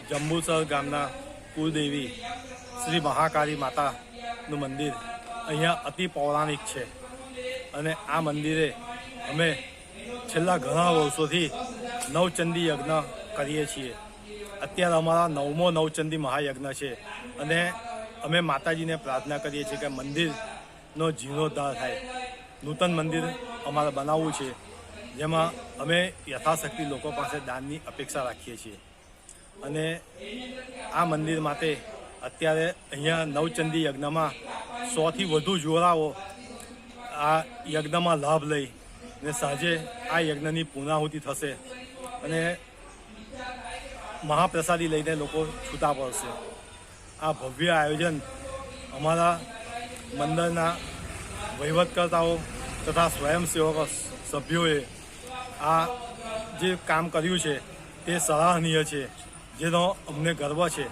જંબુસર ગામના કુલદેવી શ્રી મહાકાળી માતાનું મંદિર અહીંયા અતિ પૌરાણિક છે અને આ મંદિરે અમે છેલ્લા ઘણા વર્ષોથી નવચંડી યજ્ઞ કરીએ છીએ। અત્યારે અમારા 9મો નવચંડી મહાયજ્ઞ છે અને અમે માતાજીને પ્રાર્થના કરીએ છીએ કે મંદિરનો જીર્ણોદ્ધાર થાય। નૂતન મંદિર અમારે બનાવવું છે, જેમાં અમે યથાશક્તિ લોકો પાસે દાનની અપેક્ષા રાખીએ છીએ અને આ મંદિર માટે અત્યારે અહીંયા નવચંડી યજ્ઞમાં 100થી વધુ જોરાઓ આ યજ્ઞમાં લાભ લઈ ને સાંજે આ યજ્ઞની પૂર્ણાહુતિ થશે અને મહાપ્રસાદી લઈને લોકો છૂટા પડશે। આ ભવ્ય આયોજન અમારા મંદિરના વહીવટકર્તાઓ તથા સ્વયંસેવક સભ્યોએ આ જે કામ કર્યું છે તે સરાહનીય છે, જેનો અમને ગર્વ છે।